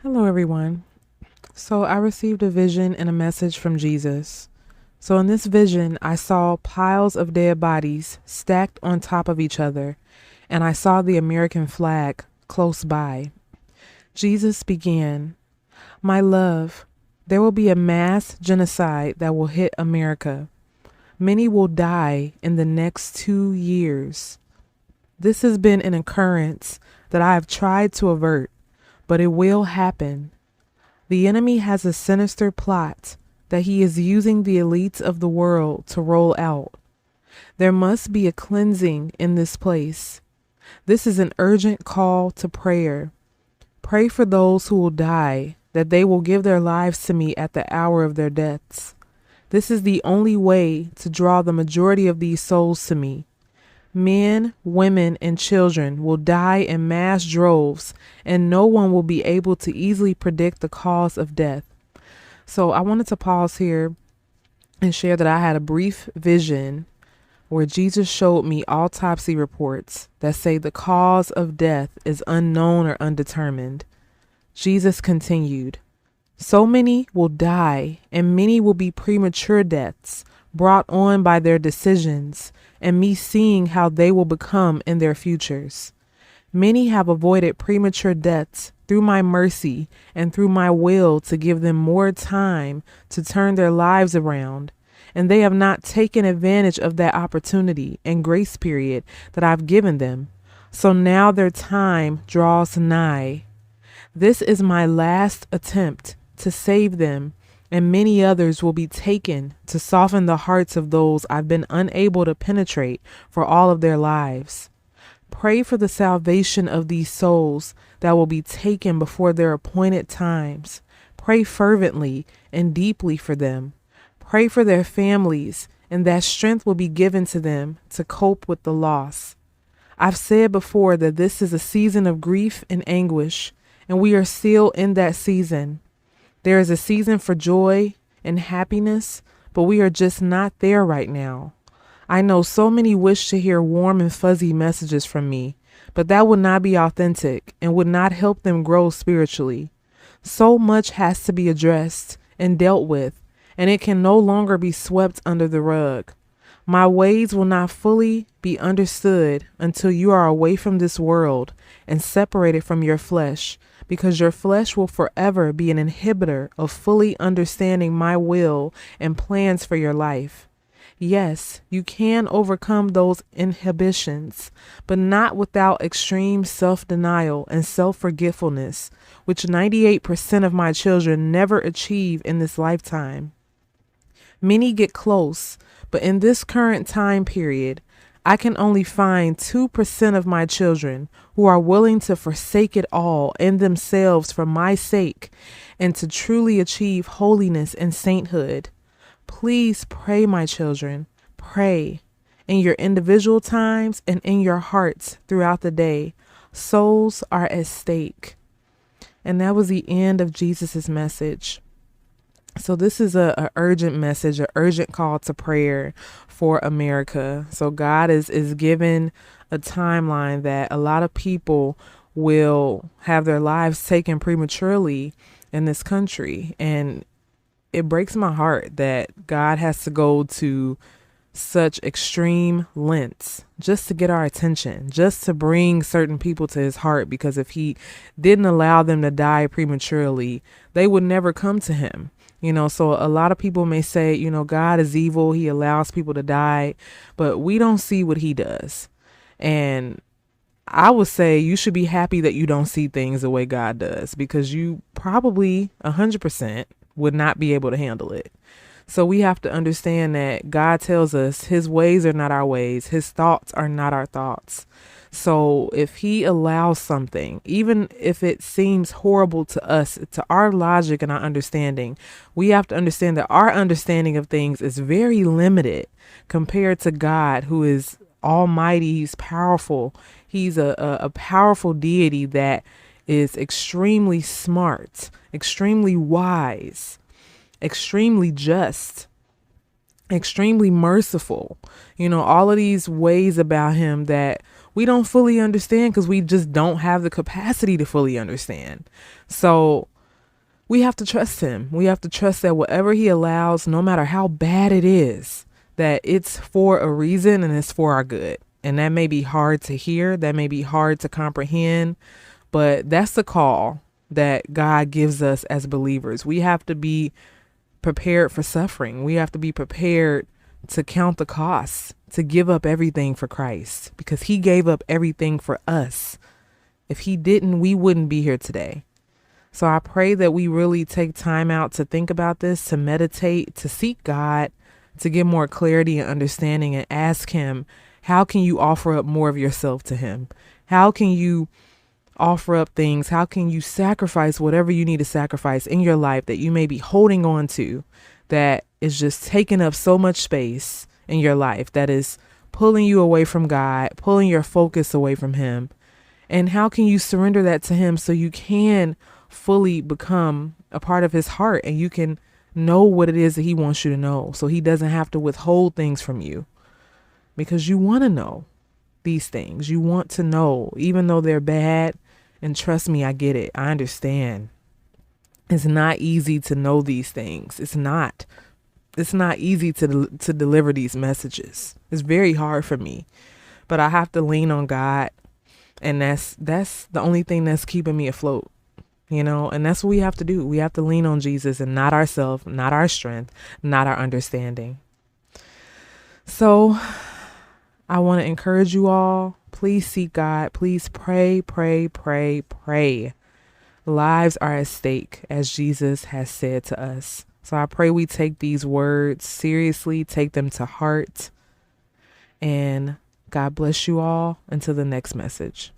Hello, everyone. So, I received a vision and a message from Jesus. So, in this vision, I saw piles of dead bodies stacked on top of each other, and I saw the American flag close by. Jesus began, "My love, there will be a mass genocide that will hit America. Many will die in the next 2 years. This has been an occurrence that I have tried to avert, but it will happen. The enemy has a sinister plot that he is using the elites of the world to roll out. There must be a cleansing in this place. This is an urgent call to prayer. Pray for those who will die, that they will give their lives to me at the hour of their deaths. This is the only way to draw the majority of these souls to me. Men, women, and children will die in mass droves, and no one will be able to easily predict the cause of death." So I wanted to pause here and share that I had a brief vision where Jesus showed me autopsy reports that say the cause of death is unknown or undetermined. Jesus continued, "So many will die, and many will be premature deaths brought on by their decisions and me seeing how they will become in their futures. Many have avoided premature deaths through my mercy and through my will to give them more time to turn their lives around, and they have not taken advantage of that opportunity and grace period that I've given them. So now their time draws nigh. This is my last attempt to save them, and many others will be taken to soften the hearts of those I've been unable to penetrate for all of their lives. Pray for the salvation of these souls that will be taken before their appointed times. Pray fervently and deeply for them. Pray for their families, and that strength will be given to them to cope with the loss. I've said before that this is a season of grief and anguish, and we are still in that season. There is a season for joy and happiness, but we are just not there right now. I know so many wish to hear warm and fuzzy messages from me, but that would not be authentic and would not help them grow spiritually. So much has to be addressed and dealt with, and it can no longer be swept under the rug. My ways will not fully be understood until you are away from this world and separated from your flesh, because your flesh will forever be an inhibitor of fully understanding my will and plans for your life. Yes, you can overcome those inhibitions, but not without extreme self-denial and self-forgetfulness, which 98% of my children never achieve in this lifetime. Many get close, but in this current time period, I can only find 2% of my children who are willing to forsake it all and themselves for my sake and to truly achieve holiness and sainthood. Please pray, my children. Pray in your individual times and in your hearts throughout the day. Souls are at stake. And that was the end of Jesus's message. So this is a urgent message, an urgent call to prayer for America. So God is given a timeline that a lot of people will have their lives taken prematurely in this country. And it breaks my heart that God has to go to such extreme lengths just to get our attention, just to bring certain people to his heart, because if he didn't allow them to die prematurely, they would never come to him. So a lot of people may say, God is evil. He allows people to die, but we don't see what he does. And I would say you should be happy that you don't see things the way God does, because you probably 100% would not be able to handle it. So we have to understand that God tells us his ways are not our ways. His thoughts are not our thoughts. So if he allows something, even if it seems horrible to us, to our logic and our understanding, we have to understand that our understanding of things is very limited compared to God, who is almighty. He's powerful. He's a powerful deity that is extremely smart, extremely wise, extremely just, extremely merciful. All of these ways about him that we don't fully understand because we just don't have the capacity to fully understand. So we have to trust him. We have to trust that whatever he allows, no matter how bad it is, that it's for a reason and it's for our good. And that may be hard to hear. That may be hard to comprehend, but that's the call that God gives us as believers. We have to be prepared for suffering. We have to be prepared to count the costs, to give up everything for Christ, because he gave up everything for us. If he didn't, we wouldn't be here today. So I pray that we really take time out to think about this, to meditate, to seek God, to get more clarity and understanding, and ask him, how can you offer up more of yourself to him? How can you offer up things? How can you sacrifice whatever you need to sacrifice in your life that you may be holding on to, that is just taking up so much space in your life, that is pulling you away from God, pulling your focus away from him? And how can you surrender that to him so you can fully become a part of his heart and you can know what it is that he wants you to know, so he doesn't have to withhold things from you, because you want to know these things. You want to know, even though they're bad. And trust me, I get it. I understand. It's not easy to know these things. It's not easy to deliver these messages. It's very hard for me, but I have to lean on God. And that's the only thing that's keeping me afloat, and that's what we have to do. We have to lean on Jesus and not ourselves, not our strength, not our understanding. So I want to encourage you all. Please seek God. Please pray, pray, pray, pray. Lives are at stake, as Jesus has said to us. So I pray we take these words seriously, take them to heart, and God bless you all until the next message.